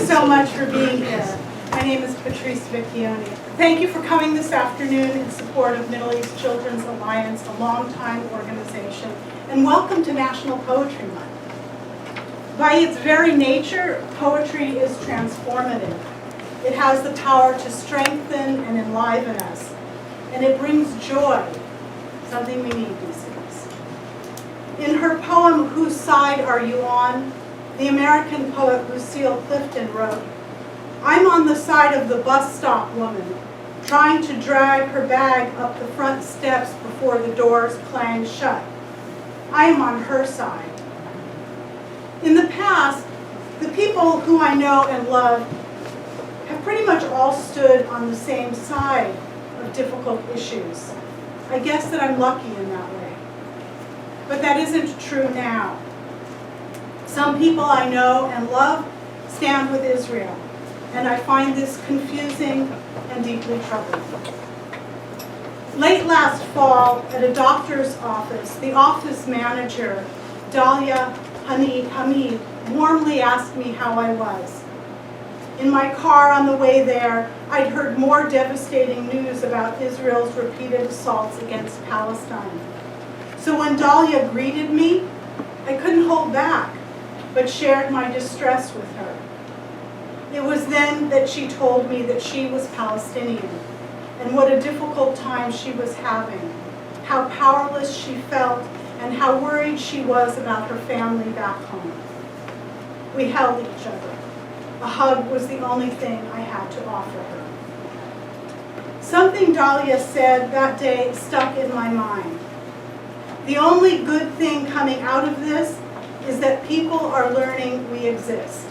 so much for being here. My name is Patrice Vecchione. Thank you for coming this afternoon in support of Middle East Children's Alliance, a longtime organization, and welcome to National Poetry Month. By its very nature, poetry is transformative. It has the power to strengthen and enliven us, and it brings joy, something we need these days. In her poem, Whose Side Are You On?, the American poet Lucille Clifton wrote, I'm on the side of the bus stop woman, trying to drag her bag up the front steps before the doors clang shut. I am on her side. In the past, the people who I know and love have pretty much all stood on the same side of difficult issues. I guess that I'm lucky in that way. But that isn't true now. Some people I know and love stand with Israel, and I find this confusing and deeply troubling. Late last fall, at a doctor's office, the office manager, Dalia Hamid, warmly asked me how I was. In my car on the way there, I'd heard more devastating news about Israel's repeated assaults against Palestine. So when Dalia greeted me, I couldn't hold back, but shared my distress with her. It was then that she told me that she was Palestinian, and what a difficult time she was having, how powerless she felt, and how worried she was about her family back home. We held each other. A hug was the only thing I had to offer her. Something Dalia said that day stuck in my mind. The only good thing coming out of this is that people are learning we exist.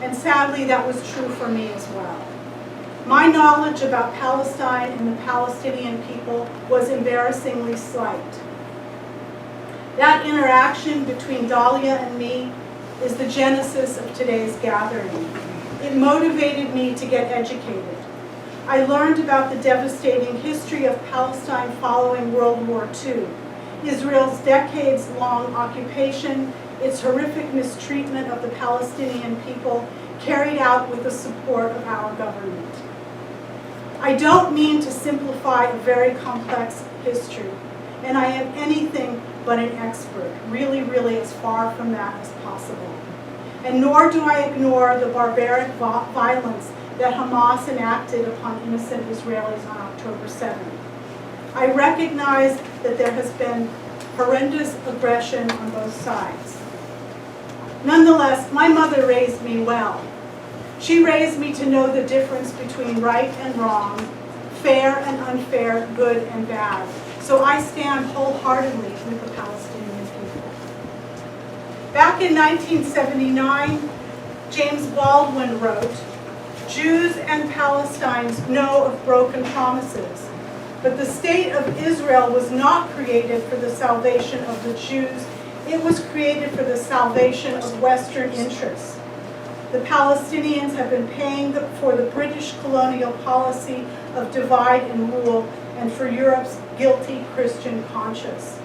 And sadly, that was true for me as well. My knowledge about Palestine and the Palestinian people was embarrassingly slight. That interaction between Dalia and me is the genesis of today's gathering. It motivated me to get educated. I learned about the devastating history of Palestine following World War II, Israel's decades-long occupation, its horrific mistreatment of the Palestinian people, carried out with the support of our government. I don't mean to simplify a very complex history, and I am anything but an expert, really as far from that as possible. And nor do I ignore the barbaric violence that Hamas enacted upon innocent Israelis on October 7th. I recognize that there has been horrendous aggression on both sides. Nonetheless, my mother raised me well. She raised me to know the difference between right and wrong, fair and unfair, good and bad. So I stand wholeheartedly with the Palestinian people. Back in 1979, James Baldwin wrote, Jews and Palestinians know of broken promises, but the state of Israel was not created for the salvation of the Jews. It was created for the salvation of Western interests. The Palestinians have been paying for the British colonial policy of divide and rule and for Europe's guilty Christian conscience.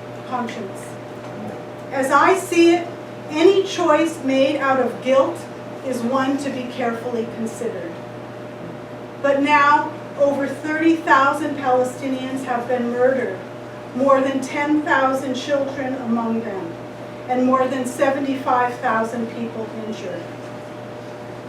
As I see it, any choice made out of guilt is one to be carefully considered. But now, over 30,000 Palestinians have been murdered, more than 10,000 children among them, and more than 75,000 people injured.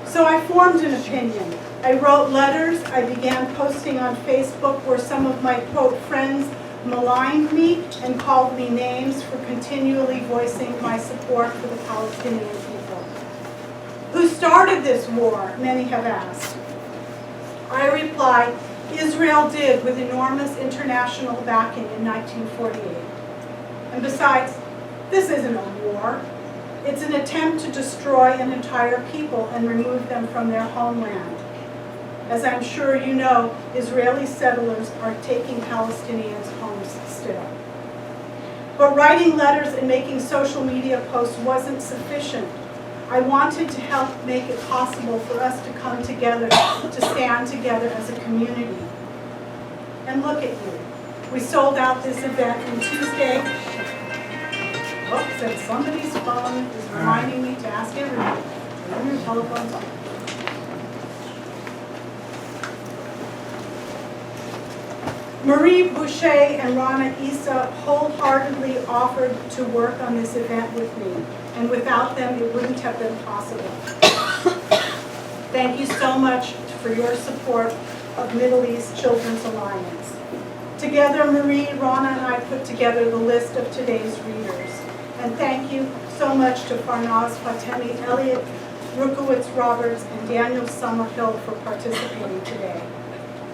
So I formed an opinion. I wrote letters. I began posting on Facebook where some of my, quote, friends maligned me and called me names for continually voicing my support for the Palestinian people. Who started this war, many have asked. I replied, Israel did with enormous international backing in 1948. And besides, this isn't a war. It's an attempt to destroy an entire people and remove them from their homeland. As I'm sure you know, Israeli settlers are taking Palestinians' homes still. But writing letters and making social media posts wasn't sufficient. I wanted to help make it possible for us to come together, to stand together as a community. And look at you. We sold out this event on Tuesday. Oops, and somebody's phone is reminding me to ask everyone. Telephone's on. Marie, Boucher, and Rana Issa wholeheartedly offered to work on this event with me, and without them it wouldn't have been possible. Thank you so much for your support of Middle East Children's Alliance. Together, Marie, Rana, and I put together the list of today's readers. And thank you so much to Farnaz, Fatemi, Elliot, Ruchowitz-Roberts, and Daniel Summerhill for participating today.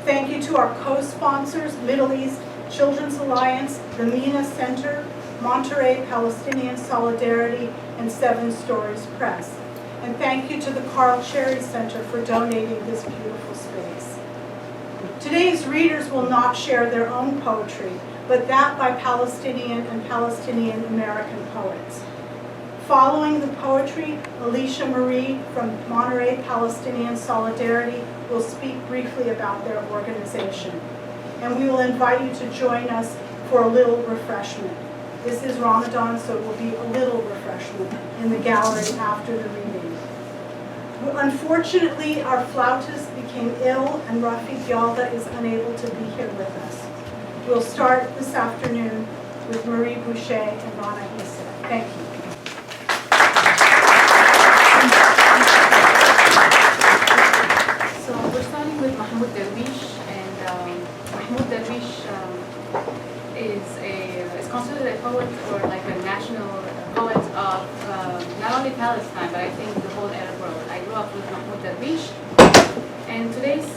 Thank you to our co-sponsors, Middle East Children's Alliance, the MENA Center, Monterey Palestinian Solidarity, and 7 Stories Press. And thank you to the Carl Cherry Center for donating this beautiful space. Today's readers will not share their own poetry, but that by Palestinian and Palestinian American poets. Following the poetry, Alicia Marie from Monterey Palestinian Solidarity will speak briefly about their organization. And we will invite you to join us for a little refreshment. This is Ramadan, so it will be a little refreshment in the gallery after the reading. Unfortunately, our flautist became ill and Rafid Yalda is unable to be here with us. We'll start this afternoon with Marie Boucher and Rana Issa. Thank you. So we're starting with Mahmoud Darwish, and Mahmoud Darwish is considered a poet or like a national poet of not only Palestine, but I think the whole Arab world. I grew up with Mahmoud Darwish, and today's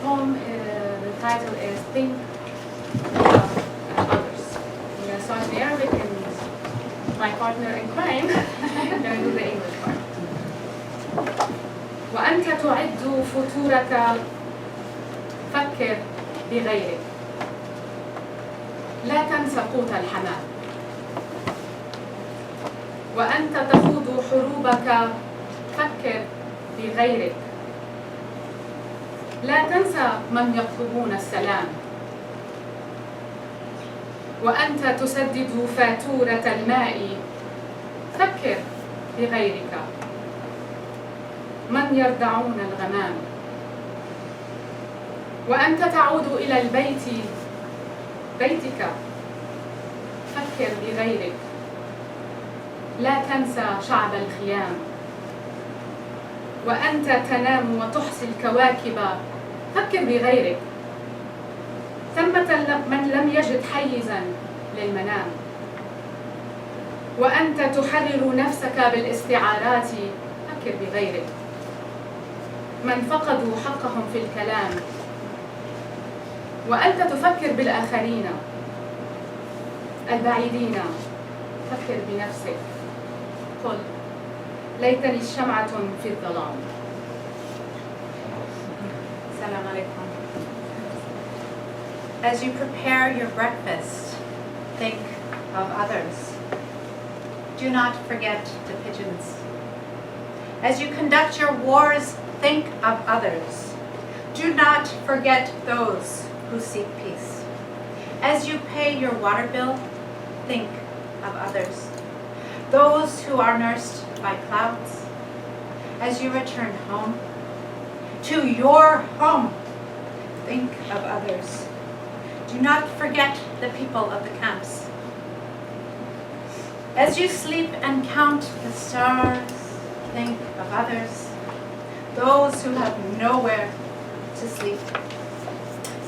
poem, the title is Think of Others. I'm going to start in Arabic, and my partner in crime going to do the English part. وأنت تعد فتورك فكر بغيرك لا تنسى قوت الحمام وأنت تخوض حروبك فكر بغيرك لا تنسى من يطلبون السلام وأنت تسدد فاتورة الماء فكر بغيرك من يردعون الغمام وأنت تعود إلى بيتك فكر بغيرك لا تنسى شعب الخيام وأنت تنام وتحصي الكواكب فكر بغيرك ثمة من لم يجد حيزا للمنام وأنت تحرر نفسك بالاستعارات فكر بغيرك من فقدوا حقهم في الكلام وأنت تفكر بالآخرين البعيدين فكر بنفسك قل ليتني شمعة في الظلام. Assalamu alaikum. As you prepare your breakfast, think of others. Do not forget the pigeons. As you conduct your wars, think of others. Do not forget those who seek peace. As you pay your water bill, think of others. Those who are nursed by clouds. As you return home, to your home, think of others. Do not forget the people of the camps. As you sleep and count the stars, think of others. Those who have nowhere to sleep.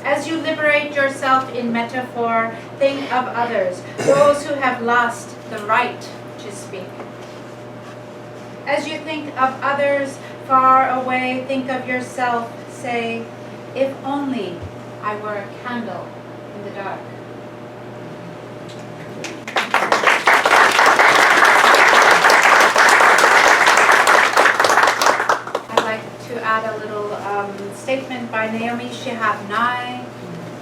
As you liberate yourself in metaphor, think of others, those who have lost the right to speak. As you think of others far away, think of yourself. Say, if only I were a candle in the dark. I'd like to add a little statement by Naomi Shihab Nye.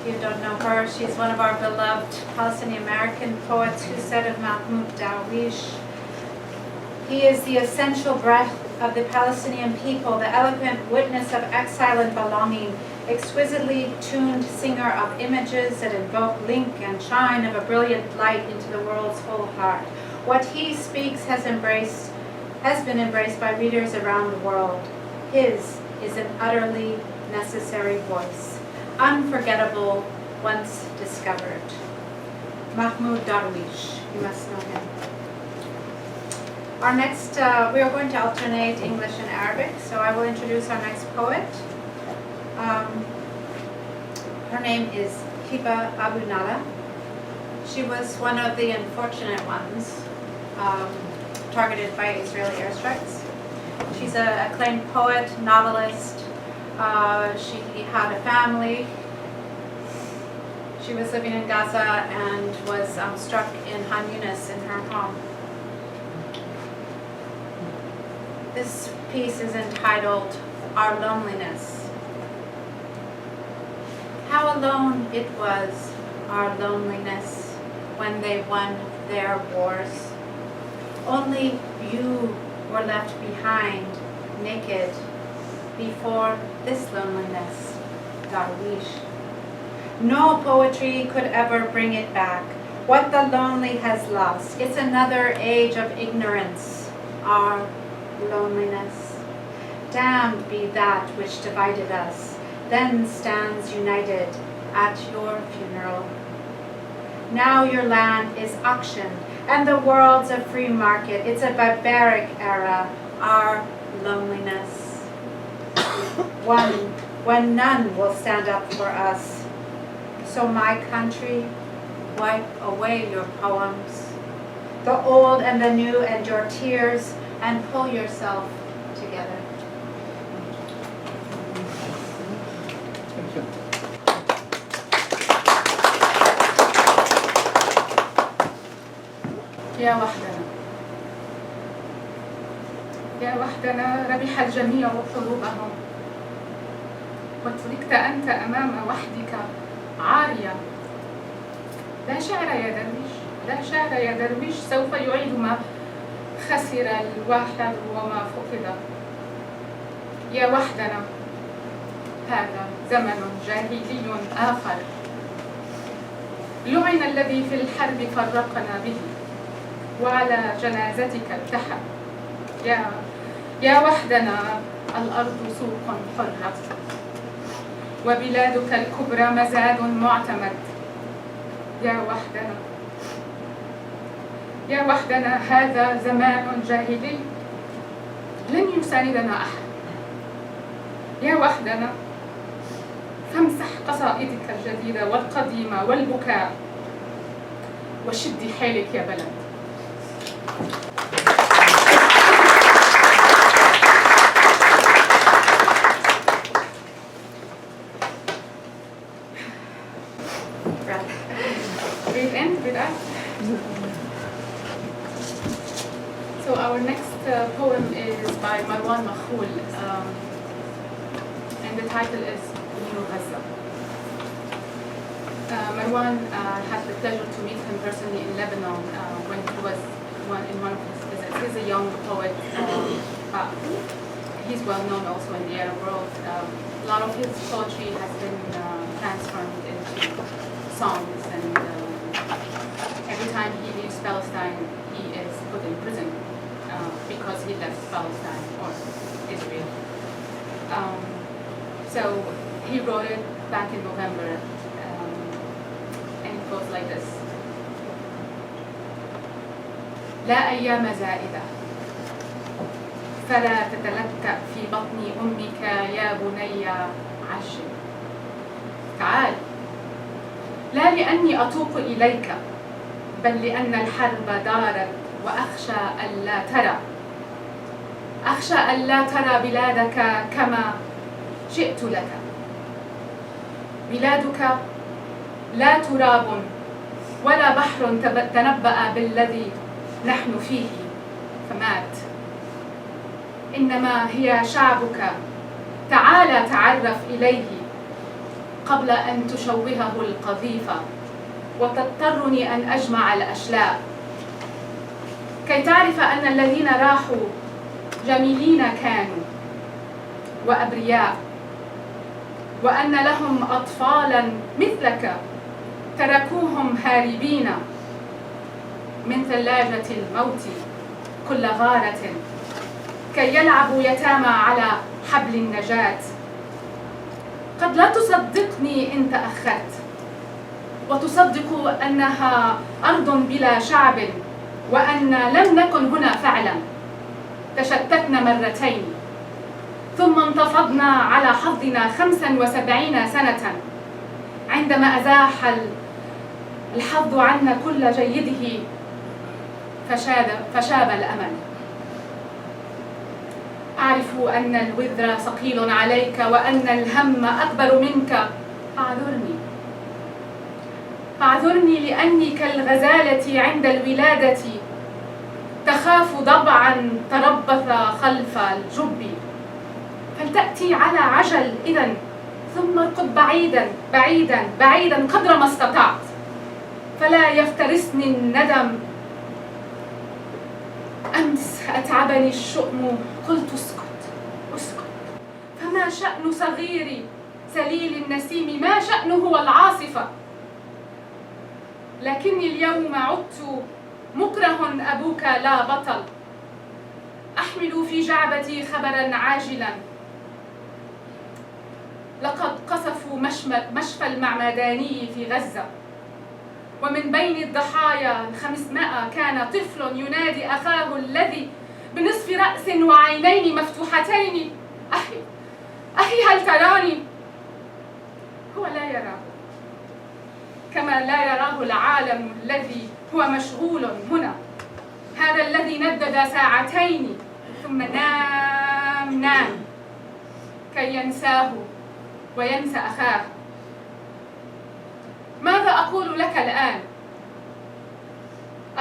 If you don't know her, she's one of our beloved Palestinian American poets who said of Mahmoud Darwish, he is the essential breath of the Palestinian people, the eloquent witness of exile and belonging, exquisitely tuned singer of images that invoke link and shine of a brilliant light into the world's whole heart. What he speaks has embraced has been embraced by readers around the world. His is an utterly necessary voice, unforgettable once discovered. Mahmoud Darwish, you must know him. Our next, we are going to alternate English and Arabic, so I will introduce our next poet. Her name is Hiba Abu Nala. She was one of the unfortunate ones targeted by Israeli airstrikes. She's an acclaimed poet, novelist. She had a family. She was living in Gaza and was struck in Han Yunis in her home. This piece is entitled Our Loneliness. How alone it was, our loneliness, when they won their wars. Only you were left behind, naked, before this loneliness, Darwish. No poetry could ever bring it back. What the lonely has lost, it's another age of ignorance, our loneliness. Damned be that which divided us, then stands united at your funeral. Now your land is auctioned, and the world's a free market. It's a barbaric era, our loneliness. One, when none will stand up for us. So my country, wipe away your poems, the old and the new and your tears, and pull yourself together. Thank you. يا وحدنا يا وحدنا ربح الجميع حروبهم وتركت أنت أمام وحدك عارية. لا شعر يا درويش، لا شعر يا درويش، سوف يعيد ما خسر الواحد وما فقد. يا وحدنا هذا زمن جاهلي آخر، لعن الذي في الحرب فرقنا به وعلى جنازتك ارتحى. يا وحدنا الأرض سوق حرة وبلادك الكبرى مزاد معتمد. يا وحدنا يا وحدنا هذا زمان جاهلي لن يساندنا أحد. يا وحدنا فامسح قصائدك الجديدة والقديمة والبكاء وشدي حيلك يا بلد. We'll end with that. So our next poem is by Marwan Makhoul, and the title is New Gaza. Marwan had the pleasure to meet him personally in Lebanon when he was in one of his visits. He's a young poet, but he's well known also in the Arab world. A lot of his poetry has been transformed into songs, and every time he leaves Palestine, he is put in prison because he left Palestine or Israel. So he wrote it back in November, and it goes like this. لا أيام زائدة فلا تتلكأ في بطن أمك يا بني عجل. تعال، لا لأني أتوق إليك بل لأن الحرب دارت وأخشى ألا ترى. أخشى ألا ترى بلادك كما جئت لك. بلادك لا تراب ولا بحر تنبأ بالذي نحن فيه فمات، إنما هي شعبك. تعال تعرف إليه قبل أن تشوهه القذيفة وتضطرني أن أجمع الأشلاء، كي تعرف أن الذين راحوا جميلين كانوا وأبرياء، وأن لهم أطفالا مثلك تركوهم هاربين من ثلاجة الموت كل غارة كي يلعبوا يتامى على حبل النجاة. قد لا تصدقني إن تأخرت وتصدق أنها أرض بلا شعب وأن لم نكن هنا فعلا. تشتتنا مرتين ثم انتفضنا على حظنا 75 سنة عندما أزاح الحظ عنا كل جيده فشاب الأمل. أعرف أن الوزر ثقيل عليك وأن الهم أكبر منك، فاعذرني لأني كالغزالة عند الولادة تخاف ضبعا تربث خلف الجب. فلتأتي على عجل إذن، ثم اركض بعيدا بعيدا بعيدا قدر ما استطعت، فلا يفترسني الندم. أمس أتعبني الشؤم، قلت اسكت اسكت، فما شأن صغيري سليل النسيم، ما شأنه العاصفة؟ لكني اليوم عدت مكره أبوك لا بطل، أحمل في جعبتي خبرا عاجلا. لقد قصفوا مشفى المعمداني في غزة، ومن بين الضحايا 500 كان طفل ينادي أخاه الذي بنصف رأس وعينين مفتوحتين: أخي أخي هل تراني؟ هو لا يراه، كما لا يراه العالم الذي هو مشغول هنا، هذا الذي ندد ساعتين ثم نام كي ينساه وينسى أخاه. ماذا أقول لك الآن؟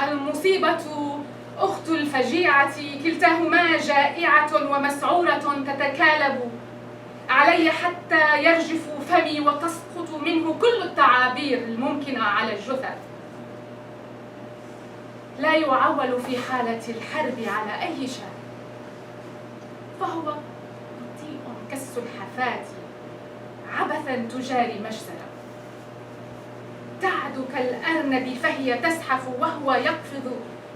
المصيبة أخت الفجيعة، كلتاهما جائعة ومسعورة تتكالب علي حتى يرجف فمي وتسقط منه كل التعابير الممكنة على الجثث. لا يعول في حالة الحرب على أي شيء، فهو بطيء كالسلحفاة عبثا تجاري مجزرة، تعد كالأرنب فهي تزحف وهو يقفز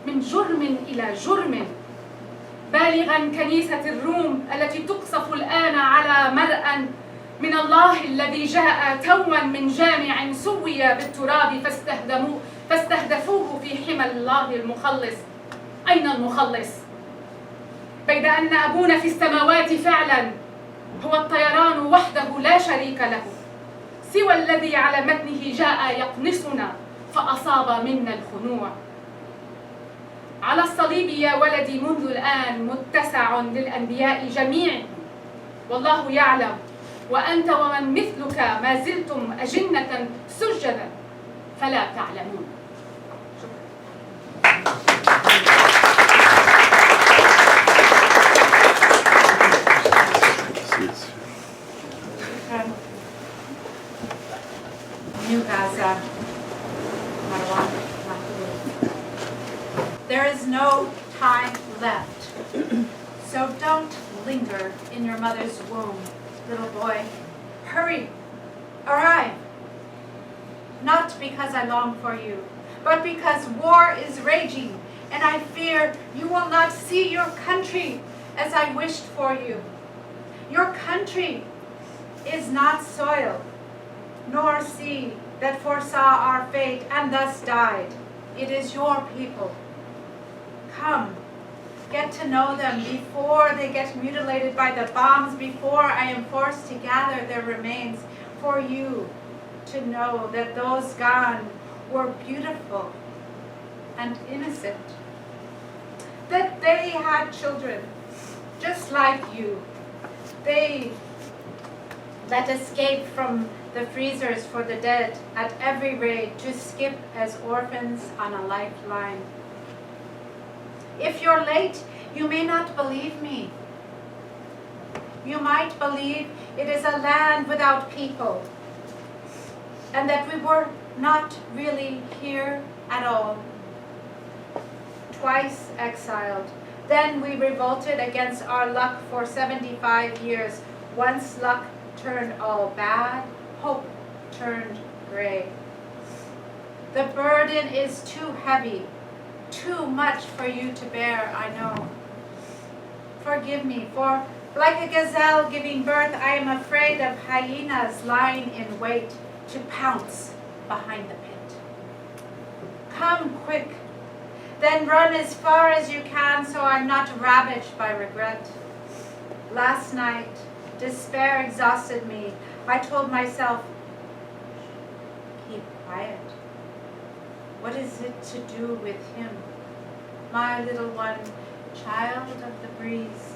من جرم إلى جرم، بالغا كنيسة الروم التي تقصف الآن على مرأى من الله الذي جاء توا من جامع سوي بالتراب فاستهدفوه في حمى الله المخلص. أين المخلص؟ بيد أن أبونا في السماوات فعلا هو الطيران وحده لا شريك له، سوى الذي على متنه جاء يقنصنا فأصاب منا الخنوع. على الصليب يا ولدي منذ الآن متسع للأنبياء جميعهم، والله يعلم، وأنت ومن مثلك ما زلتم أجنة سجدا فلا تعلمون. New Gaza, Marwan. There is no time left, so don't linger in your mother's womb, little boy. Hurry, arrive. Not because I long for you, but because war is raging, and I fear you will not see your country as I wished for you. Your country is not soil, nor sea that foresaw our fate and thus died. It is your people. Come, get to know them before they get mutilated by the bombs, before I am forced to gather their remains for you to know that those gone were beautiful and innocent, that they had children just like you. They that escape from the freezers for the dead at every raid to skip as orphans on a lifeline. If you're late, you may not believe me. You might believe it is a land without people, and that we were not really here at all. Twice exiled, then we revolted against our luck for 75 years. Once luck turned all bad, hope turned gray. The burden is too heavy, too much for you to bear, I know. forgive me, for like a gazelle giving birth, I am afraid of hyenas lying in wait to pounce behind the pit. Come quick, then run as far as you can so I'm not ravaged by regret. Last night, despair exhausted me. I told myself, keep quiet. What is it to do with him? My little one, child of the breeze.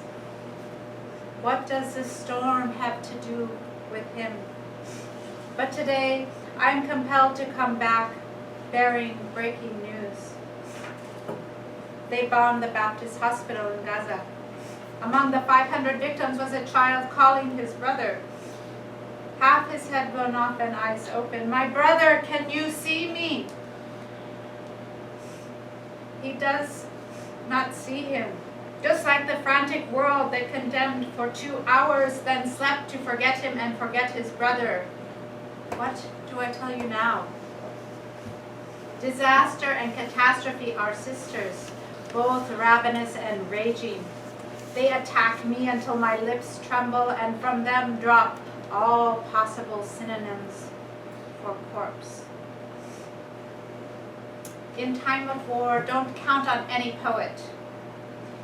What does the storm have to do with him? But today, I'm compelled to come back bearing breaking news. They bombed the Baptist hospital in Gaza. Among the 500 victims was a child calling his brother. Half his head blown off and eyes open. My brother, can you see me? He does not see him. Just like the frantic world they condemned for 2 hours, then slept to forget him and forget his brother. What do I tell you now? Disaster and catastrophe are sisters, both ravenous and raging. They attack me until my lips tremble, and from them drop all possible synonyms for corpse. In time of war, don't count on any poet.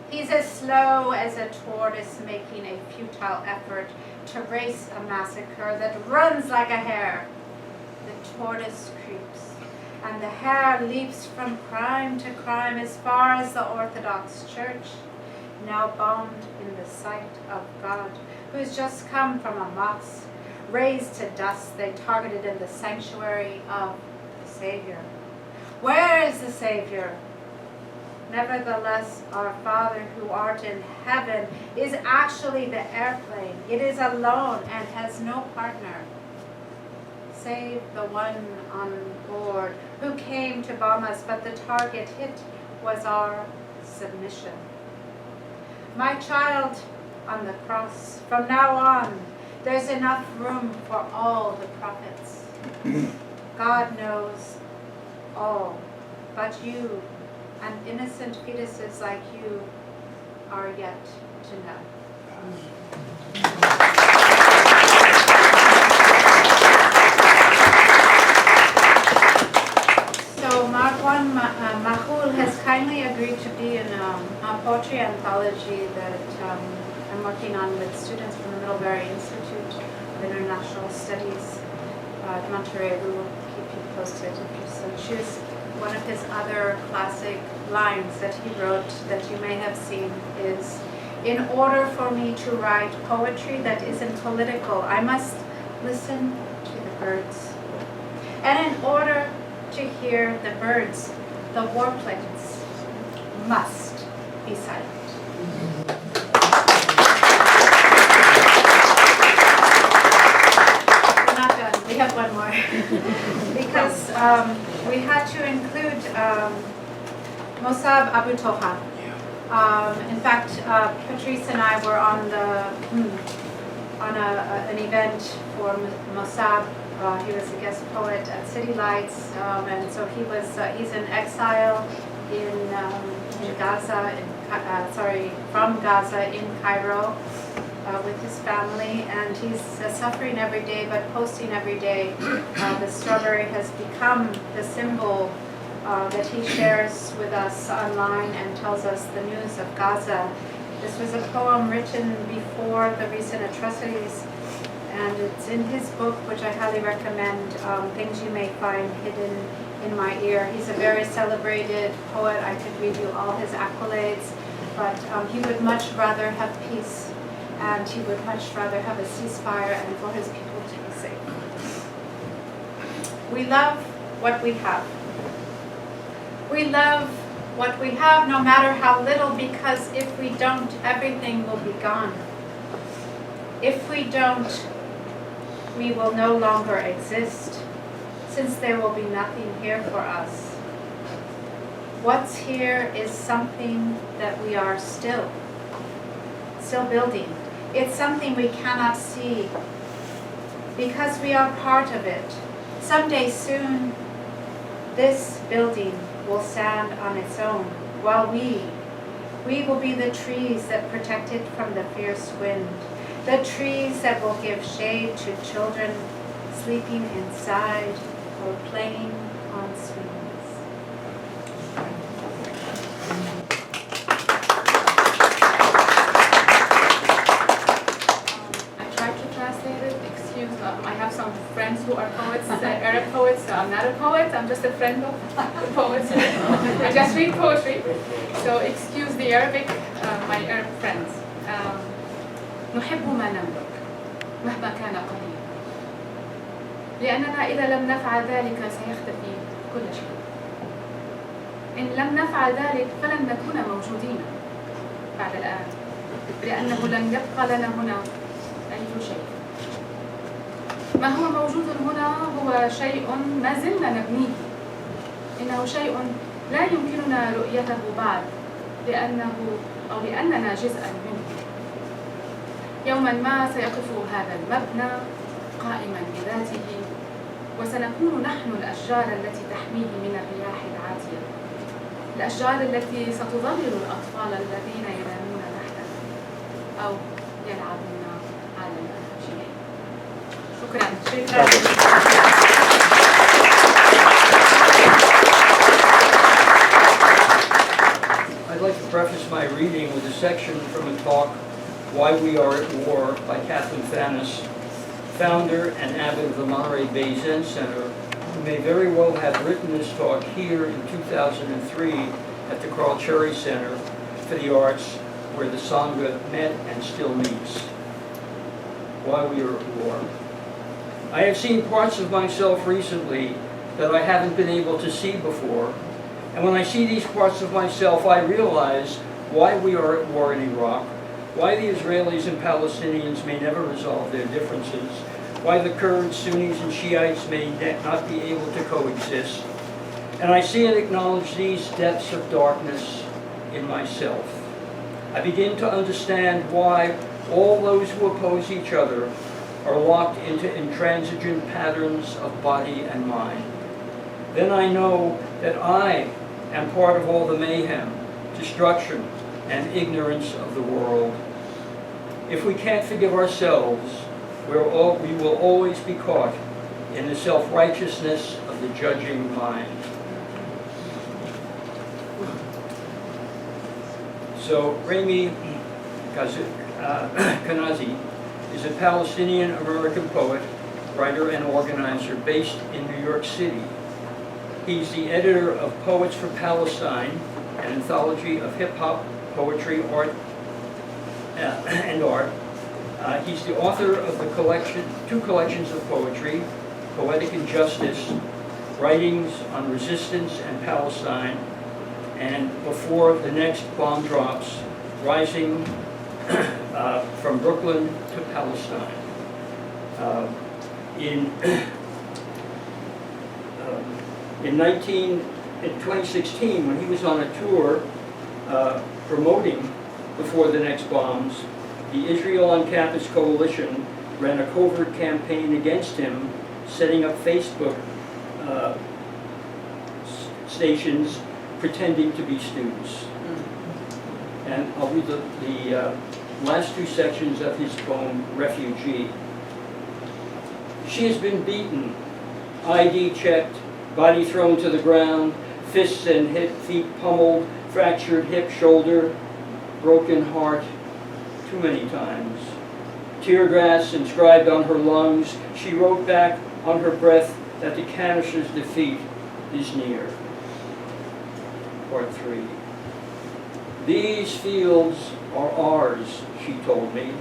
He's as slow as a tortoise making a futile effort to race a massacre that runs like a hare. The tortoise creeps, and the hare leaps from crime to crime as far as the Orthodox Church, now bombed in the sight of God, who's just come from a mosque, razed to dust they targeted in the sanctuary of the Savior. Where is the Savior? Nevertheless, our Father who art in heaven is actually the airplane. It is alone and has no partner, save the one on board who came to bomb us, but the target hit was our submission. My child on the cross, from now on, there's enough room for all the prophets. God knows all, but you and innocent fetuses like you are yet to know. So Marwan Mahul has kindly agreed to be in a poetry anthology that I'm working on with students from the Middlebury Institute of International Studies at Monterey. We will keep you posted if you so choose. One of his other classic lines that he wrote that you may have seen is, in order for me to write poetry that isn't political, I must listen to the birds. And in order to hear the birds, the warplanes must be silent. We're not done. We have one more. Because we had to include Mossab Abu Toha. In fact, Patrice and I were on an event for Mossab. He was a guest poet at City Lights, and so he's in exile in Gaza, from Gaza in Cairo with his family, and he's suffering every day, but posting every day. The strawberry has become the symbol that he shares with us online and tells us the news of Gaza. This was a poem written before the recent atrocities, and it's in his book, which I highly recommend, Things You May Find Hidden in My Ear. He's a very celebrated poet. I could read you all his accolades, but he would much rather have peace, and he would much rather have a ceasefire and for his people to be safe. We love what we have. We love what we have, no matter how little, because if we don't, everything will be gone. If we don't, we will no longer exist, since there will be nothing here for us. What's here is something that we are still building. It's something we cannot see, because we are part of it. Someday soon, this building will stand on its own, while we We will be the trees that protect it from the fierce wind, the trees that will give shade to children sleeping inside or playing on swings. I tried to translate it. Excuse me. I have some friends who are poets, Arab poets. So I'm not a poet. I'm just a friend of the poets. I just read poetry. So excuse the Arabic, my Arab friends. نحب ما نملك مهما كان قليلا لأننا إذا لم نفعل ذلك سيختفي كل شيء. إن لم نفعل ذلك فلن نكون موجودين بعد الآن لأنه لن يبقى لنا هنا أي شيء. ما هو موجود هنا هو شيء ما زلنا نبنيه. إنه شيء لا يمكننا رؤيته بعد لأننا جزءا منه. يوما ما سيقف هذا المبنى قائما بذاته وسنكون نحن الأشجار التي تحميه من الرياح العاتية، الأشجار التي ستظلل الأطفال الذين ينامون تحتها أو يلعبون على الجنين. شكرا. I'd like to preface my reading with a section from a talk, Why We Are at War, by Farnaz, founder and abbot of the Monterey Bay Zen Center, who may very well have written this talk here in 2003 at the Carl Cherry Center for the Arts, where the Sangha met and still meets. Why We Are at War. I have seen parts of myself recently that I haven't been able to see before, and when I see these parts of myself, I realize why we are at war in Iraq, why the Israelis and Palestinians may never resolve their differences, why the Kurds, Sunnis, and Shiites may not be able to coexist. And I see and acknowledge these depths of darkness in myself. I begin to understand why all those who oppose each other are locked into intransigent patterns of body and mind. Then I know that I am part of all the mayhem, destruction, and ignorance of the world. If we can't forgive ourselves, we will always be caught in the self-righteousness of the judging mind. So Rami Kanazi is a Palestinian-American poet, writer, and organizer based in New York City. He's the editor of Poets for Palestine, an anthology of hip-hop, poetry, art, and art. He's the author of the two collections of poetry, Poetic Injustice, Writings on Resistance and Palestine, and Before the Next Bomb Drops, Rising from Brooklyn to Palestine. In 2016, when he was on a tour promoting Before the Next Bombs, the Israel on Campus Coalition ran a covert campaign against him, setting up Facebook stations pretending to be students. And I'll read the last two sections of his poem, Refugee. She has been beaten, ID checked, body thrown to the ground, fists and feet pummeled, fractured hip, shoulder, broken heart, too many times. Tear gas inscribed on her lungs, she wrote back on her breath that the Canish's defeat is near. Part 3. These fields are ours, she told me,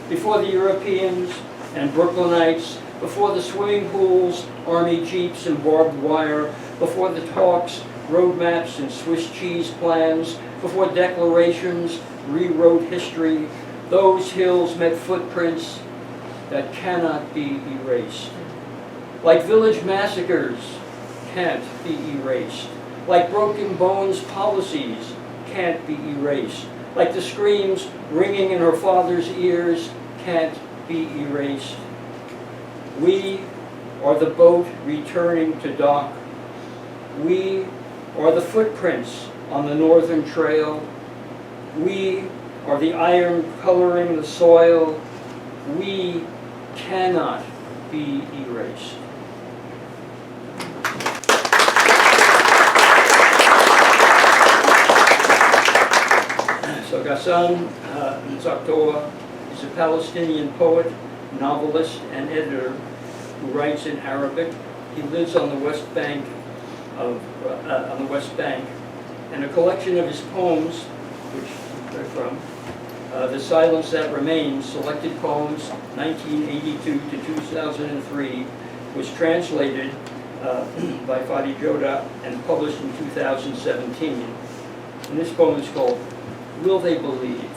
before the Europeans and Brooklynites, before the swimming pools, army jeeps and barbed wire, before the talks, roadmaps and Swiss cheese plans, before declarations rewrote history, those hills met footprints that cannot be erased. Like village massacres can't be erased. Like broken bones policies can't be erased. Like the screams ringing in her father's ears can't be erased. We are the boat returning to dock. We are the footprints on the northern trail. We are the iron coloring the soil. We cannot be erased. So Ghassan Zaktoa is a Palestinian poet, novelist, and editor who writes in Arabic. He lives on the West Bank and a collection of his poems, which they're from, The Silence That Remains, Selected Poems, 1982 to 2003, was translated by Fadi Joda and published in 2017. And this poem is called Will They Believe?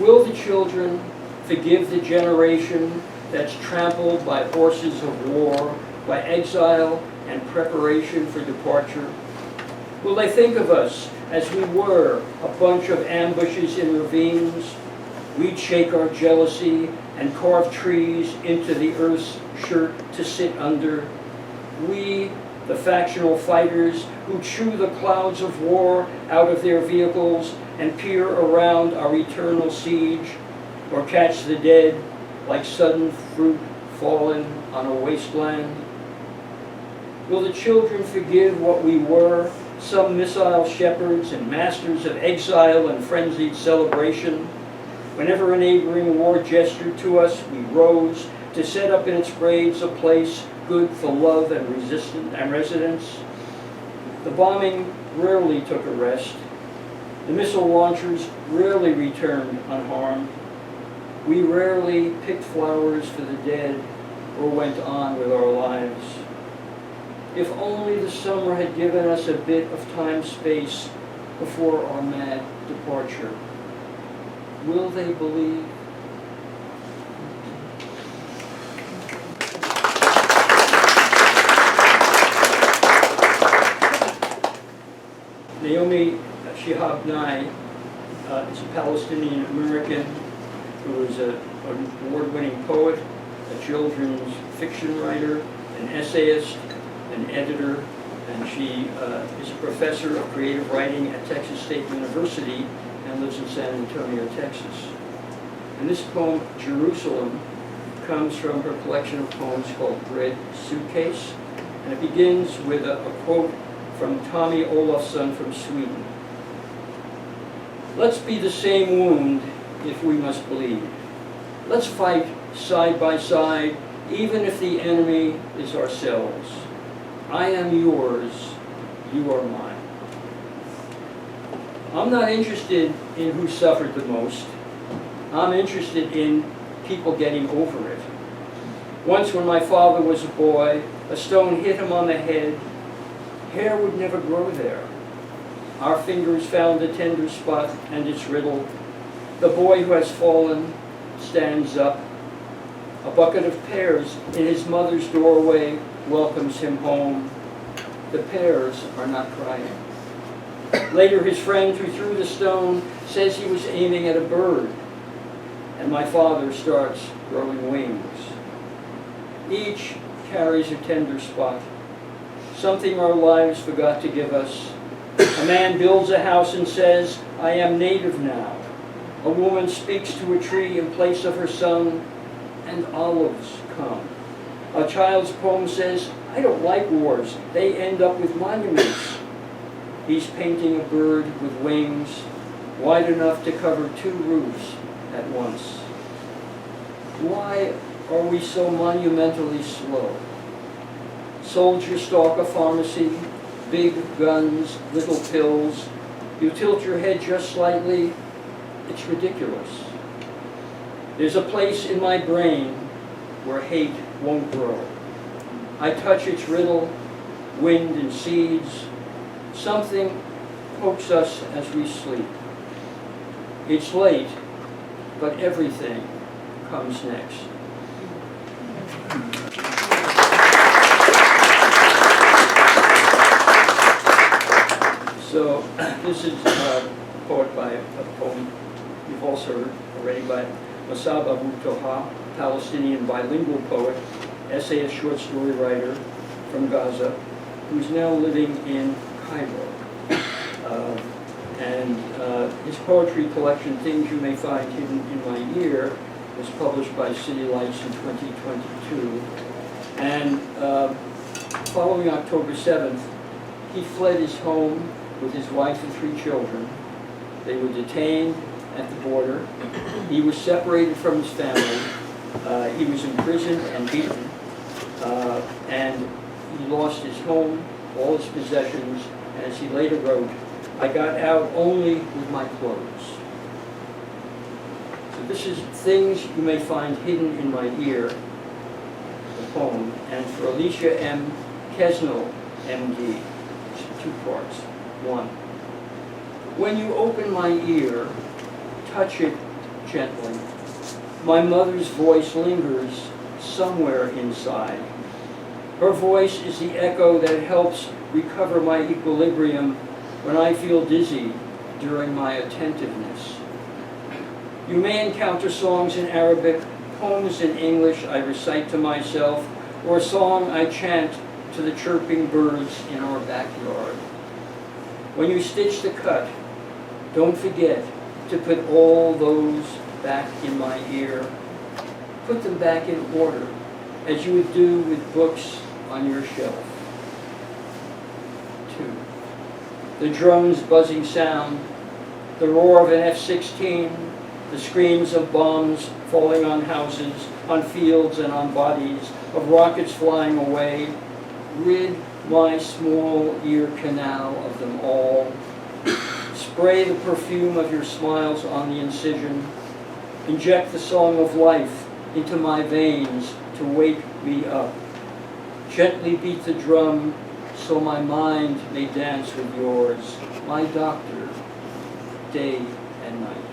Will the children forgive the generation that's trampled by horses of war, by exile and preparation for departure? Will they think of us as we were, a bunch of ambushes in ravines? We'd shake our jealousy and carve trees into the earth's shirt to sit under. We, the factional fighters who chew the clouds of war out of their vehicles and peer around our eternal siege, or catch the dead like sudden fruit fallen on a wasteland? Will the children forgive what we were, some missile shepherds and masters of exile and frenzied celebration? Whenever a neighboring war gestured to us, we rose to set up in its grades a place good for love and residence. The bombing rarely took a rest. The missile launchers rarely returned unharmed. We rarely picked flowers for the dead or went on with our lives. If only the summer had given us a bit of time-space before our mad departure. Will they believe? Naomi Shihab Nye is a Palestinian American who is an award-winning poet, a children's fiction writer, an essayist, an editor, and she is a professor of creative writing at Texas State University and lives in San Antonio, Texas. And this poem, Jerusalem, comes from her collection of poems called Red Suitcase, and it begins with a quote from Tommy Olofsson from Sweden. Let's be the same wound if we must bleed. Let's fight side by side, even if the enemy is ourselves. I am yours, you are mine. I'm not interested in who suffered the most. I'm interested in people getting over it. Once when my father was a boy, a stone hit him on the head. Hair would never grow there. Our fingers found the tender spot and its riddle. The boy who has fallen stands up. A bucket of pears in his mother's doorway welcomes him home. The pears are not crying. Later, his friend who threw the stone says he was aiming at a bird, and my father starts growing wings. Each carries a tender spot, something our lives forgot to give us. A man builds a house and says, I am native now. A woman speaks to a tree in place of her son, and olives come. A child's poem says, I don't like wars, they end up with monuments. He's painting a bird with wings, wide enough to cover 2 roofs at once. Why are we so monumentally slow? Soldiers stalk a pharmacy, big guns, little pills. You tilt your head just slightly, it's ridiculous. There's a place in my brain where hate won't grow. I touch its riddle, wind and seeds. Something pokes us as we sleep. It's late, but everything comes next. So this is a poem you've also heard already by Masab Abu Toha, Palestinian bilingual poet, essayist, short story writer from Gaza, who's now living in Cairo. And his poetry collection, Things You May Find Hidden in My Ear, was published by City Lights in 2022. And following October 7th, he fled his home with his wife and 3 children. They were detained at the border. He was separated from his family. He was imprisoned and beaten. And he lost his home, all his possessions, and as he later wrote, I got out only with my clothes. So this is Things You May Find Hidden in My Ear, the poem, and for Alicia M. Kesnell, MD, it's 2 parts. 1. When you open my ear, touch it gently. My mother's voice lingers somewhere inside. Her voice is the echo that helps recover my equilibrium when I feel dizzy during my attentiveness. You may encounter songs in Arabic, poems in English I recite to myself, or a song I chant to the chirping birds in our backyard. When you stitch the cut, don't forget to put all those back in my ear. Put them back in order, as you would do with books on your shelf. 2. The drum's buzzing sound, the roar of an F-16, the screams of bombs falling on houses, on fields and on bodies, of rockets flying away. Rid my small ear canal of them all. Spray the perfume of your smiles on the incision. Inject the song of life into my veins to wake me up. Gently beat the drum so my mind may dance with yours, my doctor, day and night.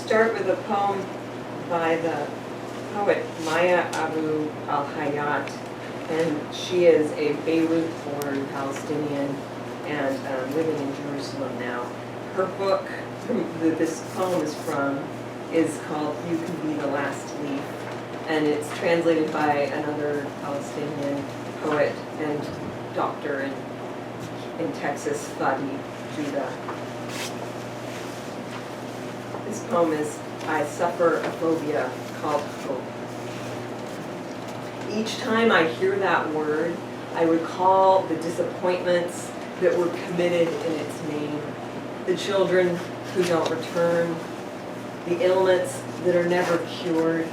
Start with a poem by the poet Maya Abu al-Hayat, and she is a Beirut-born Palestinian and living in Jerusalem now. Her book that this poem is from is called You Can Be the Last Leaf, and it's translated by another Palestinian poet and doctor in Texas, Fadi Judah. This poem is, I suffer a phobia called hope. Each time I hear that word, I recall the disappointments that were committed in its name, the children who don't return, the ailments that are never cured,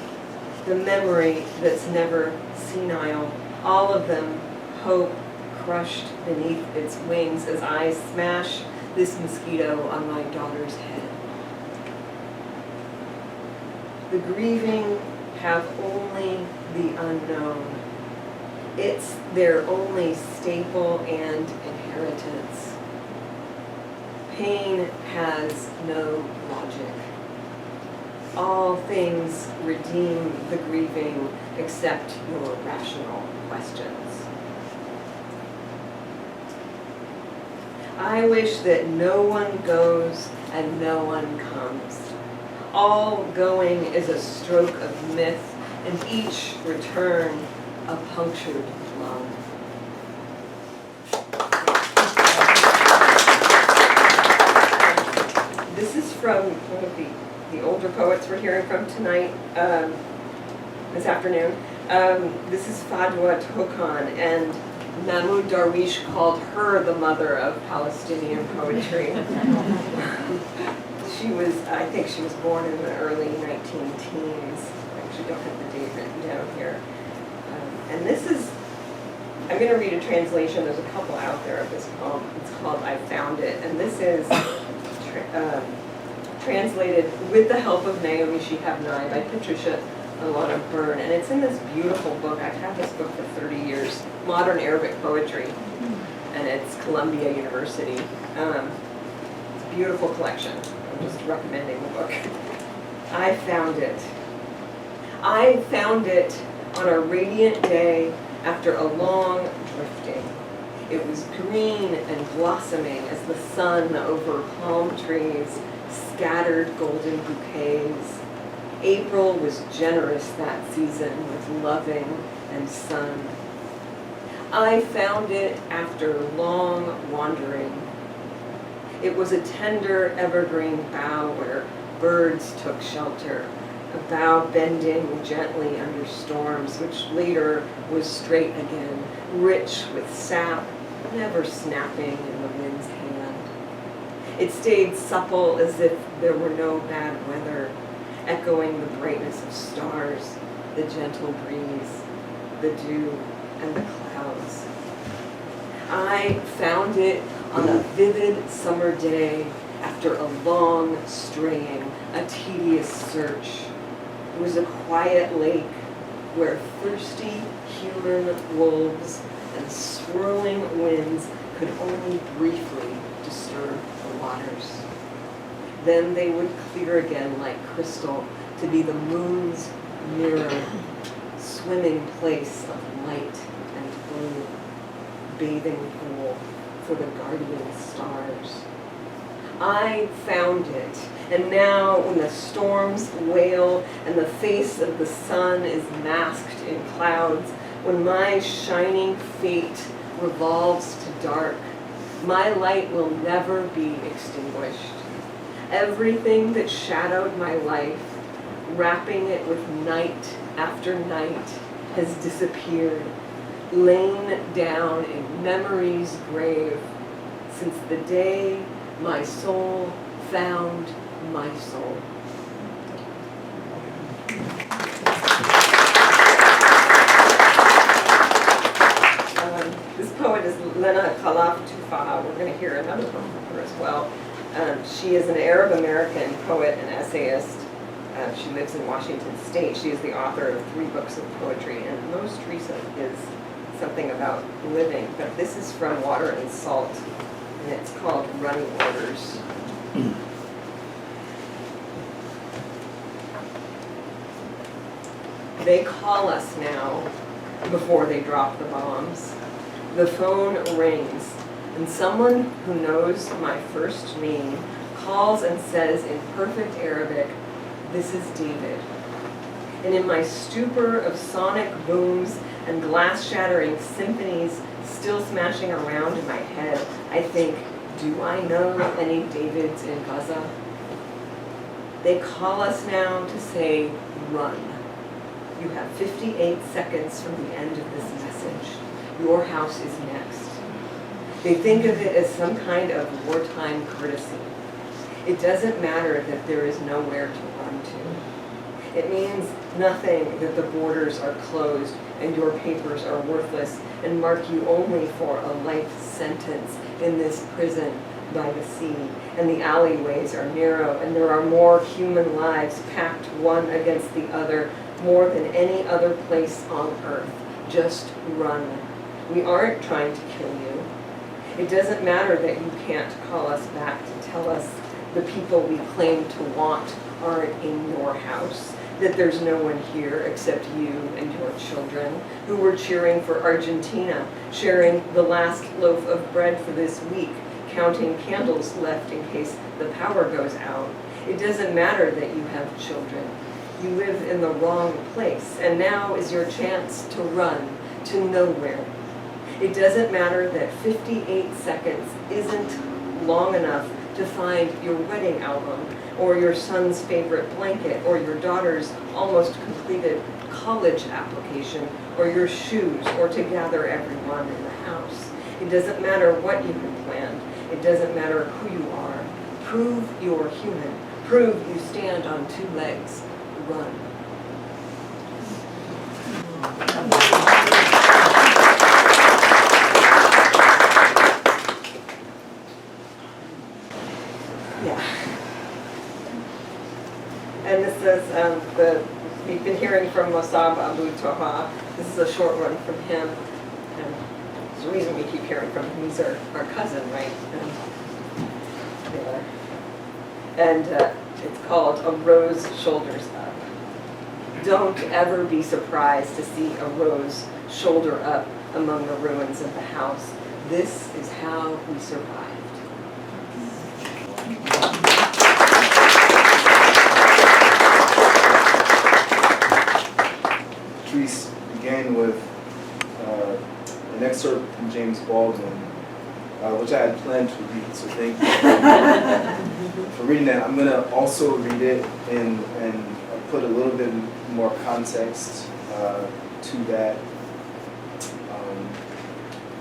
the memory that's never senile, all of them hope crushed beneath its wings as I smash this mosquito on my daughter's head. The grieving have only the unknown. It's their only staple and inheritance. Pain has no logic. All things redeem the grieving except your rational questions. I wish that no one goes and no one comes. All going is a stroke of myth, and each return a punctured lung. This is from one of the older poets we're hearing from tonight, this afternoon. This is Fadwa Tokan, and Mahmoud Darwish called her the mother of Palestinian poetry. She was, I think she was born in the early 19-teens. I actually don't have the date written down here. And this is, I'm going to read a translation. There's a couple out there of this poem. It's called I Found It. And this is translated with the help of Naomi Shihab-Nye by Patrice Alana Byrne. And it's in this beautiful book. I've had this book for 30 years, Modern Arabic Poetry. And it's Columbia University. It's a beautiful collection. I'm just recommending the book. I found it. I found it on a radiant day after a long drifting. It was green and blossoming as the sun over palm trees scattered golden bouquets. April was generous that season with loving and sun. I found it after long wandering. It was a tender evergreen bough where birds took shelter, a bough bending gently under storms, which later was straight again, rich with sap, never snapping in the wind's hand. It stayed supple as if there were no bad weather, echoing the brightness of stars, the gentle breeze, the dew, and the clouds. I found it on a vivid summer day after a long straying, a tedious search. It was a quiet lake where thirsty human wolves and swirling winds could only briefly disturb the waters. Then they would clear again like crystal to be the moon's mirror, swimming place of light and blue, bathing pool for the guardian stars. I found it, and now when the storms wail and the face of the sun is masked in clouds, when my shining fate revolves to dark, my light will never be extinguished. Everything that shadowed my life, wrapping it with night after night, has disappeared, lain down in memory's grave, since the day my soul found my soul. This poet is Lena Khalaf Tufa. We're going to hear another poem from her as well. She is an Arab-American poet and essayist. She lives in Washington State. She is the author of 3 books of poetry, and the most recent is something about living. But this is from Water and Salt, and it's called Running Orders. They call us now before they drop the bombs. The phone rings, and someone who knows my first name calls and says in perfect Arabic, "This is David." And in my stupor of sonic booms and glass-shattering symphonies still smashing around in my head, I think, do I know any Davids in Gaza? They call us now to say, run. You have 58 seconds from the end of this message. Your house is next. They think of it as some kind of wartime courtesy. It doesn't matter that there is nowhere to run to. It means nothing that the borders are closed and your papers are worthless and mark you only for a life sentence in this prison by the sea. And the alleyways are narrow and there are more human lives packed one against the other more than any other place on earth. Just run. We aren't trying to kill you. It doesn't matter that you can't call us back to tell us the people we claim to want aren't in your house, that there's no one here except you and your children who were cheering for Argentina, sharing the last loaf of bread for this week, counting candles left in case the power goes out. It doesn't matter that you have children. You live in the wrong place, and now is your chance to run to nowhere. It doesn't matter that 58 seconds isn't long enough to find your wedding album, or your son's favorite blanket, or your daughter's almost completed college application, or your shoes, or to gather everyone in the house. It doesn't matter what you have planned. It doesn't matter who you are. Prove you're human. Prove you stand on 2 legs. Run. Yeah. And this is we've been hearing from Mossab Abu Toha. This is a short one from him. And there's a reason we keep hearing from him. He's our cousin, right? And it's called A Rose Shoulders Up. Don't ever be surprised to see a rose shoulder up among the ruins of the house. This is how we survived. excerpt from James Baldwin, which I had planned to read, so thank you for reading that. I'm going to also read it and put a little bit more context to that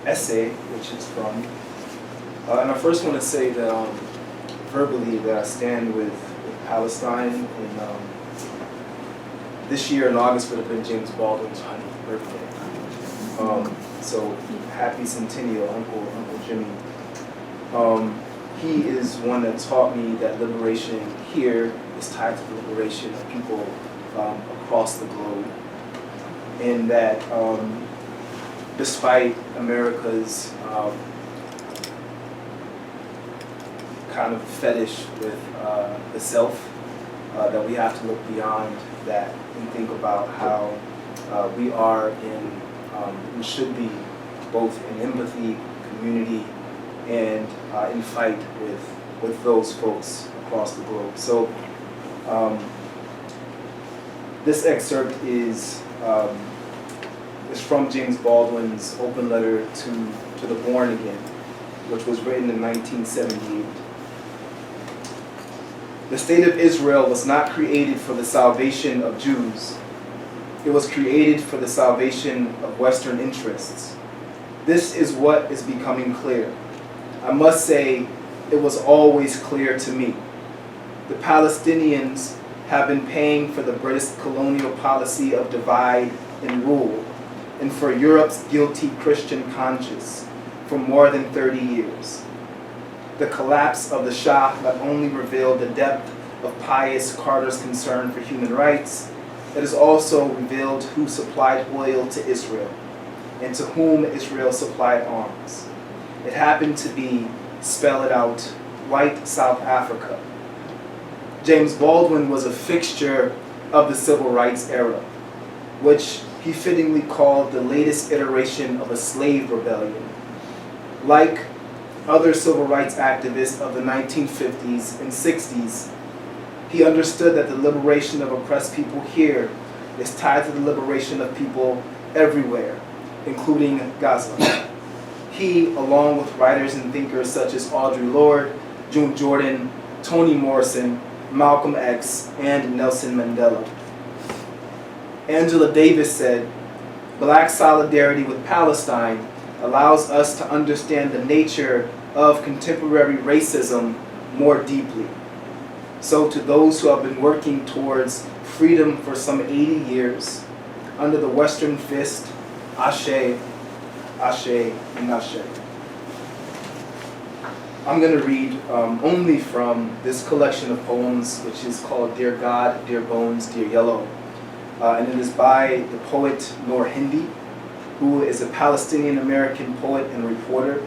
essay, which it's from. And I first want to say that verbally that I stand with Palestine, and this year in August would have been James Baldwin's 100th birthday. So happy centennial, Uncle Jimmy. He is one that taught me that liberation here is tied to the liberation of people across the globe, and that despite America's kind of fetish with the self, that we have to look beyond that and think about how we are we should be both in empathy, community, and in fight with those folks across the globe. So this excerpt is from James Baldwin's open letter to the born again, which was written in 1978. The state of Israel was not created for the salvation of Jews. It was created for the salvation of Western interests. This is what is becoming clear. I must say, it was always clear to me. The Palestinians have been paying for the British colonial policy of divide and rule, and for Europe's guilty Christian conscience for more than 30 years. The collapse of the Shah not only revealed the depth of pious Carter's concern for human rights, it has also revealed who supplied oil to Israel and to whom Israel supplied arms. It happened to be, spell it out, white South Africa. James Baldwin was a fixture of the civil rights era, which he fittingly called the latest iteration of a slave rebellion. Like other civil rights activists of the 1950s and 60s, he understood that the liberation of oppressed people here is tied to the liberation of people everywhere, including Gaza. He, along with writers and thinkers such as Audre Lorde, June Jordan, Toni Morrison, Malcolm X, and Nelson Mandela. Angela Davis said, "Black solidarity with Palestine allows us to understand the nature of contemporary racism more deeply." So to those who have been working towards freedom for some 80 years, under the Western fist, Ashe, Ashe, and Ashe. I'm going to read only from this collection of poems, which is called Dear God, Dear Bones, Dear Yellow. And it is by the poet Noor Hindi, who is a Palestinian-American poet and reporter.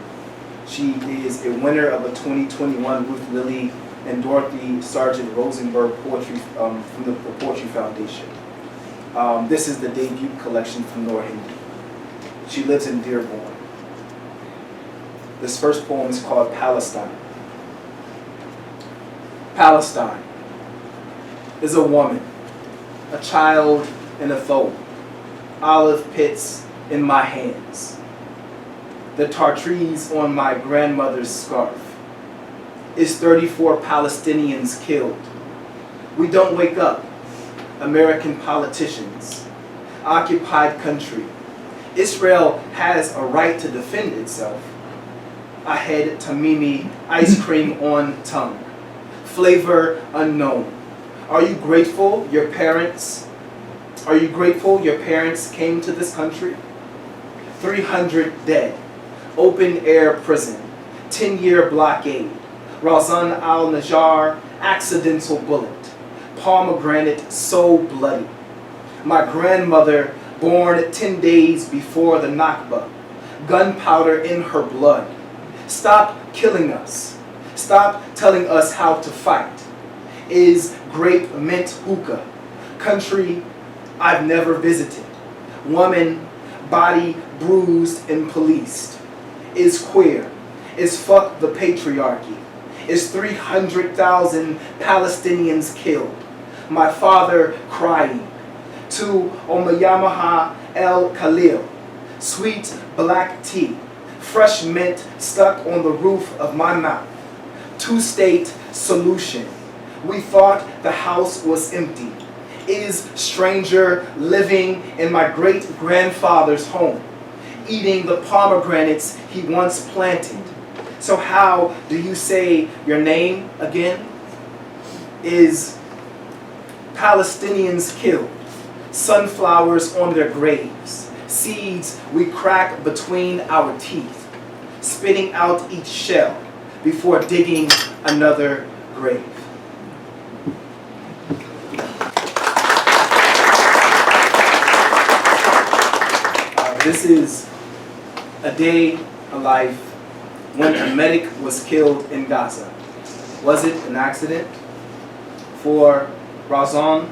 She is a winner of a 2021 Ruth Lilly and Dorothy Sargent Rosenberg poetry from the Poetry Foundation. This is the debut collection from Noor Hindi. She lives in Dearborn. This first poem is called Palestine. Palestine is a woman, a child in a thobe, olive pits in my hands, the tartrees on my grandmother's scarf. Is 34 Palestinians killed. We don't wake up, American politicians. Occupied country. Israel has a right to defend itself. Ahead Tamimi, ice cream on tongue. Flavor unknown. Are you grateful your parents came to this country? 300 dead. Open air prison. 10-year blockade. Razan al-Najjar, accidental bullet. Pomegranate so bloody. My grandmother born 10 days before the Nakba. Gunpowder in her blood. Stop killing us. Stop telling us how to fight. Is grape mint hookah. Country I've never visited. Woman, body bruised and policed. Is queer. Is fuck the patriarchy. Is 300,000 Palestinians killed. My father crying. To Omayamaha El Khalil. sweet black tea, fresh mint stuck on the roof of my mouth. Two-state solution. We thought the house was empty. Is stranger living in my great-grandfather's home, eating the pomegranates he once planted. So how do you say your name again? Is Palestinians killed, sunflowers on their graves, seeds we crack between our teeth, spitting out each shell before digging another grave. This is a day, a life, when a medic was killed in Gaza. Was it an accident? For Razan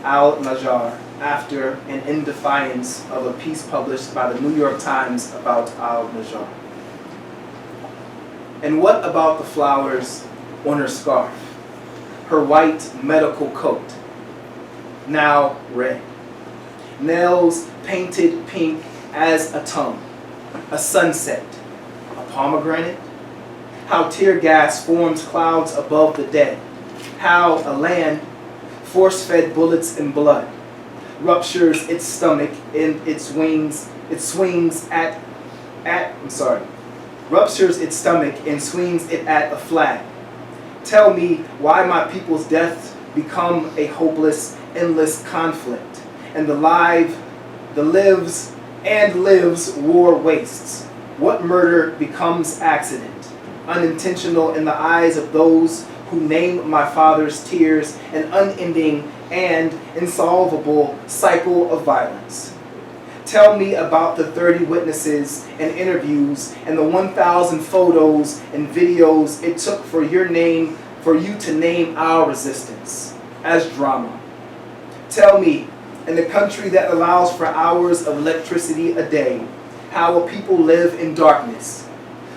al-Najjar, after and in defiance of a piece published by the New York Times about al-Najjar. And what about the flowers on her scarf, her white medical coat, now red, nails painted pink as a tongue, a sunset, a pomegranate? How tear gas forms clouds above the dead. How a land, force-fed bullets and blood, ruptures its stomach in its wings, it swings ruptures its stomach and swings it at a flag. Tell me why my people's deaths become a hopeless, endless conflict, and the lives war wastes. What murder becomes accident, unintentional in the eyes of those who name my father's tears an unending and insolvable cycle of violence. Tell me about the 30 witnesses and interviews and the 1,000 photos and videos it took for you to name our resistance as drama. Tell me, in a country that allows for hours of electricity a day, how a people live in darkness,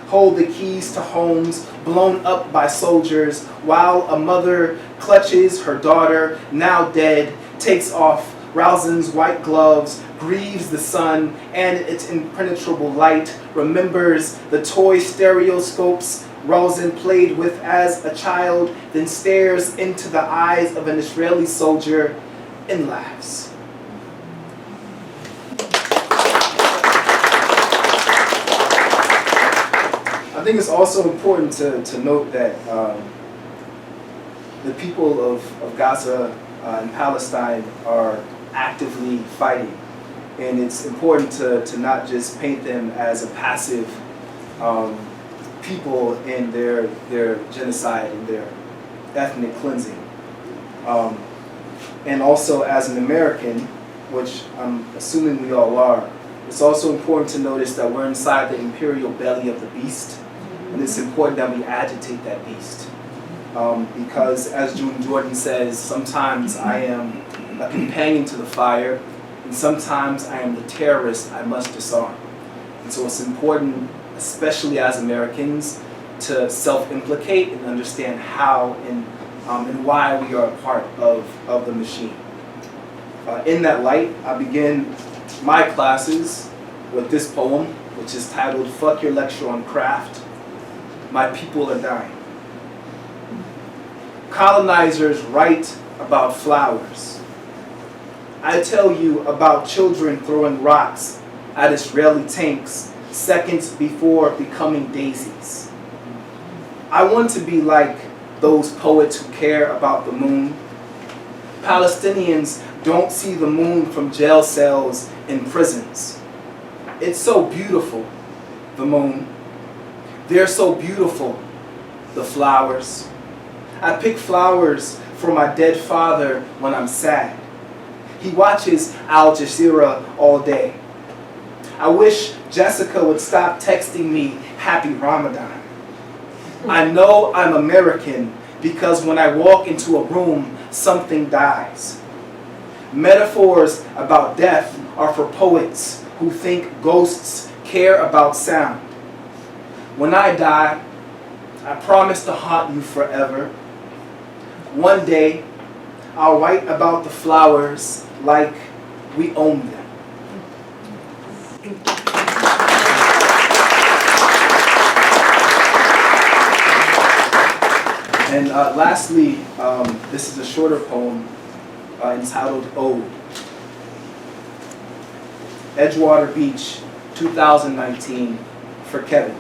hold the keys to homes blown up by soldiers, while a mother clutches her daughter, now dead, takes off Rausen's white gloves, grieves the sun and its impenetrable light, remembers the toy stereoscopes Rausen played with as a child, then stares into the eyes of an Israeli soldier and laughs. I think it's also important to note that the people of Gaza and Palestine are actively fighting. And it's important to not just paint them as a passive people in their genocide and their ethnic cleansing. And also as an American, which I'm assuming we all are, it's also important to notice that we're inside the imperial belly of the beast. And it's important that we agitate that beast. Because as June Jordan says, sometimes I am a companion to the fire, and sometimes I am the terrorist I must disarm. And so it's important, especially as Americans, to self-implicate and understand how and why we are a part of the machine. In that light, I begin my classes with this poem, which is titled "Fuck Your Lecture on Craft. My People Are Dying." Colonizers write about flowers. I tell you about children throwing rocks at Israeli tanks seconds before becoming daisies. I want to be like those poets who care about the moon. Palestinians don't see the moon from jail cells and prisons. It's so beautiful, the moon. They're so beautiful, the flowers. I pick flowers for my dead father when I'm sad. He watches Al Jazeera all day. I wish Jessica would stop texting me Happy Ramadan. I know I'm American because when I walk into a room, something dies. Metaphors about death are for poets who think ghosts care about sound. When I die, I promise to haunt you forever. One day, I'll write about the flowers like we own them. And lastly, this is a shorter poem entitled Ode. Edgewater Beach, 2019, for Kevin.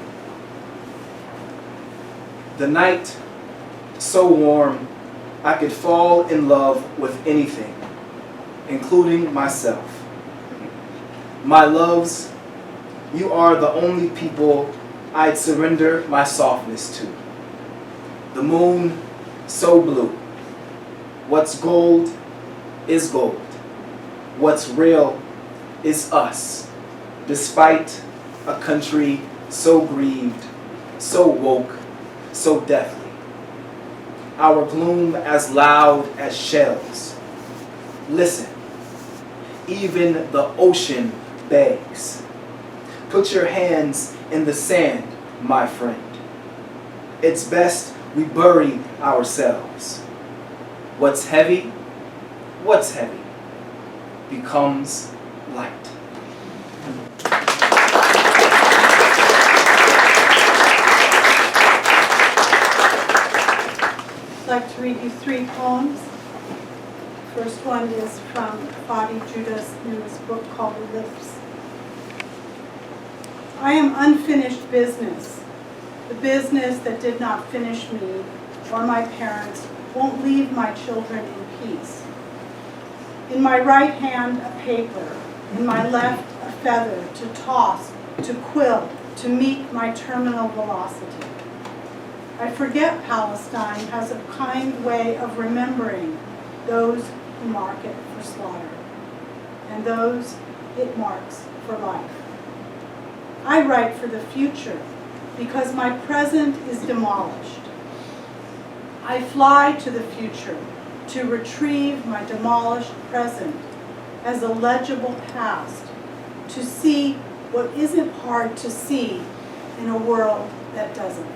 The night, so warm, I could fall in love with anything, including myself. My loves, you are the only people I'd surrender my softness to. The moon, so blue. What's gold is gold. What's real is us, despite a country so grieved, so woke, so deathly. Our gloom as loud as shells. Listen, even the ocean begs. Put your hands in the sand, my friend. It's best we bury ourselves. What's heavy becomes light. I'd like to read you 3 poems. First one is from Fadi Judah's newest book called Ellipse. I am unfinished business. The business that did not finish me or my parents won't leave my children in peace. In my right hand a paper, in my left a feather to toss, to quill, to meet my terminal velocity. I forget Palestine has a kind way of remembering those who mark it for slaughter, and those it marks for life. I write for the future because my present is demolished. I fly to the future to retrieve my demolished present as a legible past, to see what isn't hard to see in a world that doesn't.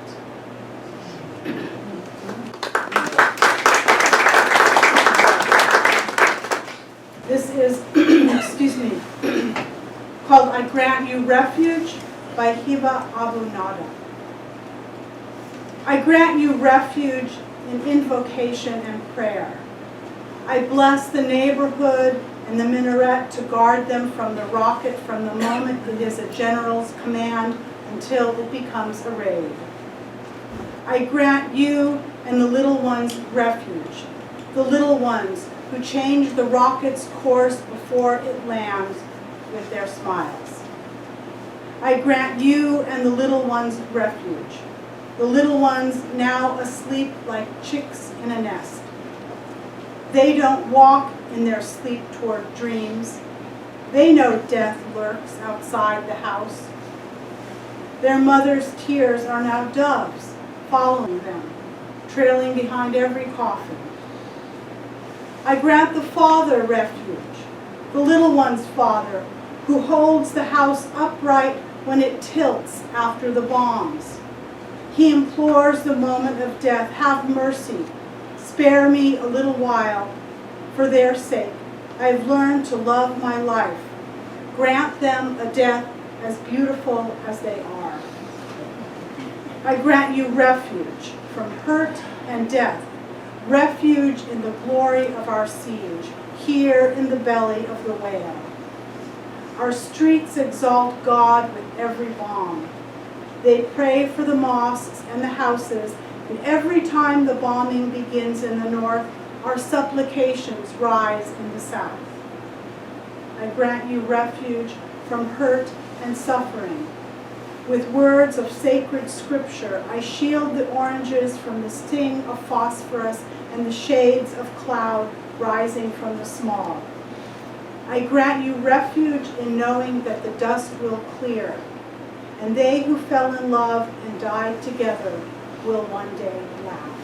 This is, excuse me, called I Grant You Refuge by Hiba Abu Nada. I grant you refuge in invocation and prayer. I bless the neighborhood and the minaret to guard them from the rocket from the moment it is a general's command until it becomes a raid. I grant you and the little ones refuge, the little ones who change the rocket's course before it lands with their smiles. I grant you and the little ones refuge, the little ones now asleep like chicks in a nest. They don't walk in their sleep toward dreams. They know death lurks outside the house. Their mother's tears are now doves following them, trailing behind every coffin. I grant the father refuge, the little one's father, who holds the house upright when it tilts after the bombs. He implores the moment of death, have mercy, spare me a little while. For their sake, I have learned to love my life. Grant them a death as beautiful as they are. I grant you refuge from hurt and death, refuge in the glory of our siege, here in the belly of the whale. Our streets exalt God with every bomb. They pray for the mosques and the houses, and every time the bombing begins in the north, our supplications rise in the south. I grant you refuge from hurt and suffering. With words of sacred scripture, I shield the oranges from the sting of phosphorus and the shades of cloud rising from the smog. I grant you refuge in knowing that the dust will clear, and they who fell in love and died together will one day laugh.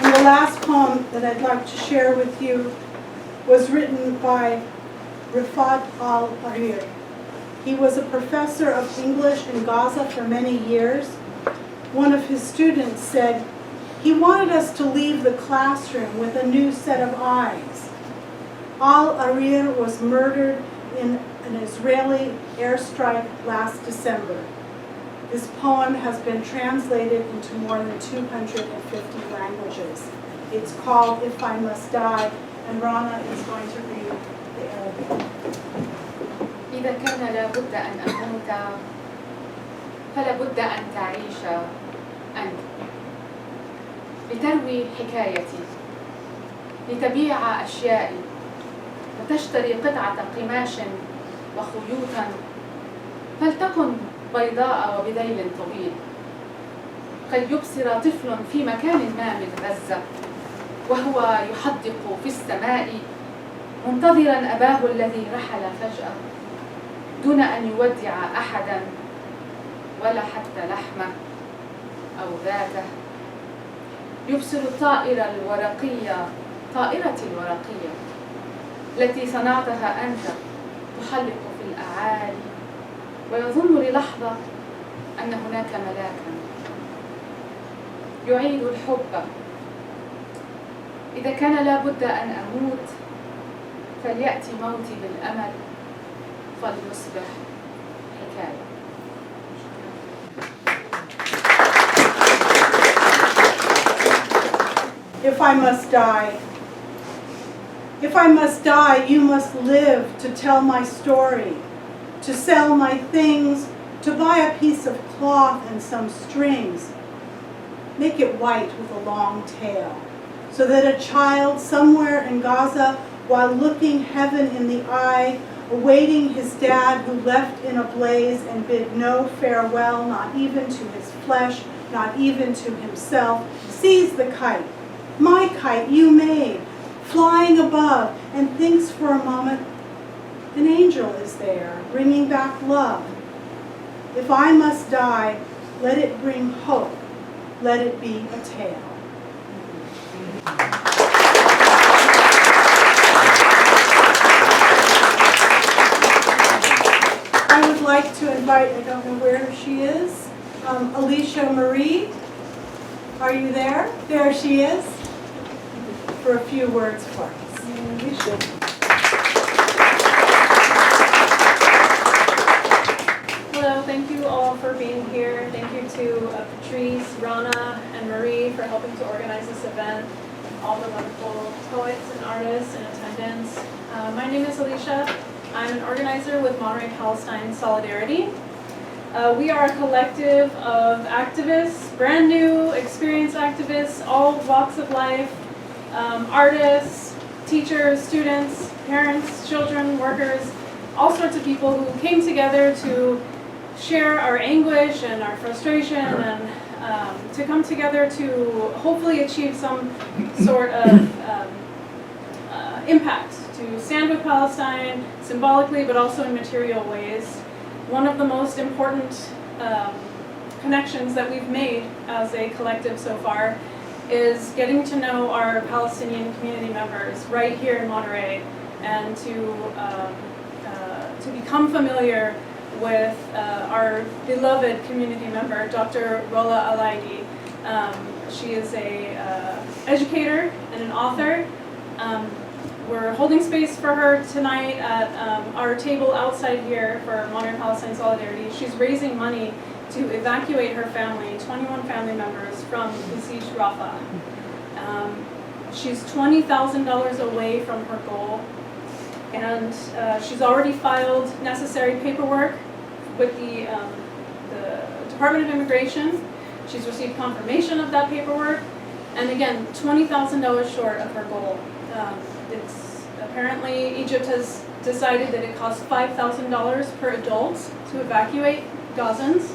And the last poem that I'd like to share with you was written by Rafid al-Harir. He was a professor of English in Gaza for many years. One of his students said, he wanted us to leave the classroom with a new set of eyes. Al-Harir was murdered in an Israeli airstrike last December. This poem has been translated into more than 250 languages. It's called If I Must Die, and Rana is going to read the Arabic. إذا كان لابد أن أموت فلابد أن تعيش أنت لتروي حكايتي لتبيع أشيائي وتشتري قطعة قماش وخيوطا فلتكن بيضاء وبذيل طويل قد يبصر طفل في مكان ما من غزة وهو يحدق في السماء منتظرا أباه الذي رحل فجأة دون أن يودع أحدا ولا حتى لحمه أو ذاته يبصر طائرة الورقية التي صنعتها أنت تحلق في الأعالي ويظن للحظة أن هناك ملاكا يعيد الحب إذا كان لابد أن أموت فليأتي موتي بالأمل فليصبح حكاية. If I must die, if I must die, you must live to tell my story, to sell my things, to buy a piece of cloth and some strings. Make it white with a long tail, so that a child somewhere in Gaza, while looking heaven in the eye, awaiting his dad who left in a blaze and bid no farewell, not even to his flesh, not even to himself, sees the kite, my kite you made, flying above, and thinks for a moment, an angel is there, bringing back love. If I must die, let it bring hope, let it be a tale. I would like to invite, I don't know where she is, Alicia Marie. Are you there? There she is, for a few words for us. Alicia. Hello, thank you all for being here. Thank you to Patrice, Rana, and Marie for helping to organize this event, all the wonderful poets and artists in attendance. My name is Alicia. I'm an organizer with Monterey, Palestine Solidarity. We are a collective of activists, brand new, experienced activists, all walks of life, artists, teachers, students, parents, children, workers, all sorts of people who came together to share our anguish and our frustration and to come together to hopefully achieve some sort of impact, to stand with Palestine symbolically but also in material ways. One of the most important connections that we've made as a collective so far is getting to know our Palestinian community members right here in Monterey and to become familiar with our beloved community member, Dr. Rola Alaidi. She is an educator and an author. We're holding space for her tonight at our table outside here for Monterey Palestine Solidarity. She's raising money to evacuate her family, 21 family members, from besieged Rafah. She's $20,000 away from her goal, and she's already filed necessary paperwork with the Department of Immigration. She's received confirmation of that paperwork, and again, $20,000 short of her goal. It's apparently Egypt has decided that it costs $5,000 per adult to evacuate Gazans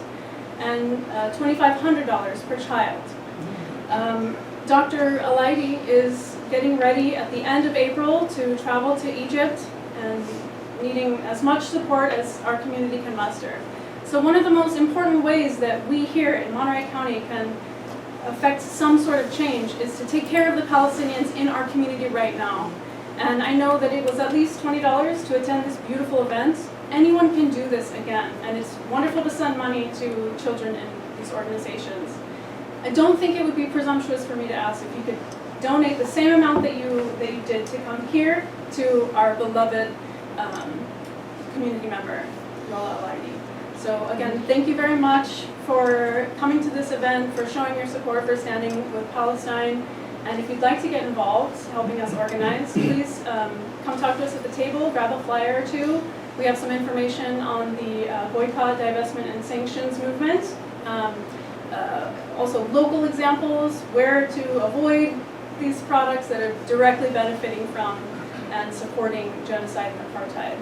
and $2,500 per child. Dr. Alaidi is getting ready at the end of April to travel to Egypt and needing as much support as our community can muster. So one of the most important ways that we here in Monterey County can affect some sort of change is to take care of the Palestinians in our community right now. And I know that it was at least $20 to attend this beautiful event. Anyone can do this again, and it's wonderful to send money to children in these organizations. I don't think it would be presumptuous for me to ask if you could donate the same amount that you did to come here to our beloved community member, Rola Alaidi. So again, thank you very much for coming to this event, for showing your support, for standing with Palestine. And if you'd like to get involved, helping us organize, please come talk to us at the table, grab a flyer or two. We have some information on the boycott, divestment, and sanctions movement. Also local examples, where to avoid these products that are directly benefiting from and supporting genocide and apartheid.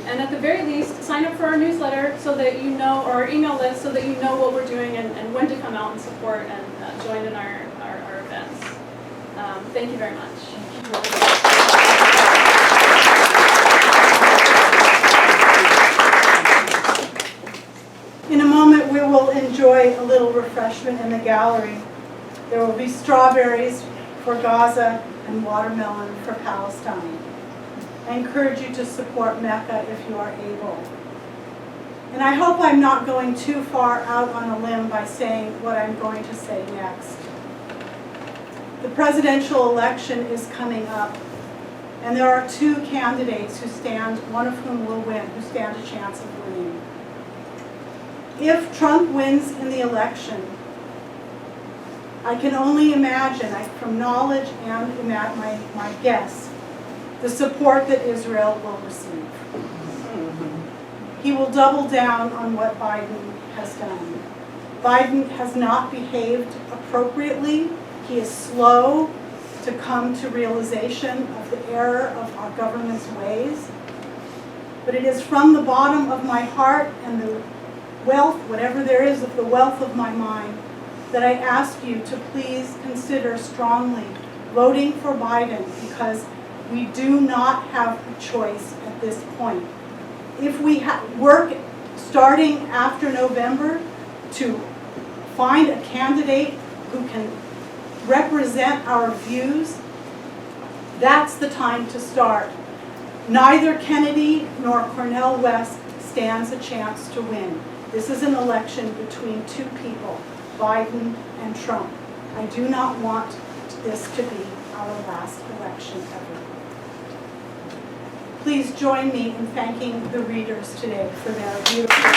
And at the very least, sign up for our newsletter so that you know, or our email list so that you know what we're doing and when to come out and support and join in our events. Thank you very much. In a moment, we will enjoy a little refreshment in the gallery. There will be strawberries for Gaza and watermelon for Palestine. I encourage you to support Mecca if you are able. And I hope I'm not going too far out on a limb by saying what I'm going to say next. The presidential election is coming up, and there are two candidates who stand, one of whom will win, who stand a chance of winning. If Trump wins in the election, I can only imagine, from knowledge and my guess, the support that Israel will receive. He will double down on what Biden has done. Biden has not behaved appropriately. He is slow to come to realization of the error of our government's ways. But it is from the bottom of my heart and the wealth, whatever there is of the wealth of my mind, that I ask you to please consider strongly voting for Biden, because we do not have a choice at this point. If we work starting after November to find a candidate who can represent our views, that's the time to start. Neither Kennedy nor Cornel West stands a chance to win. This is an election between two people, Biden and Trump. I do not want this to be our last election ever. Please join me in thanking the readers today for their beautiful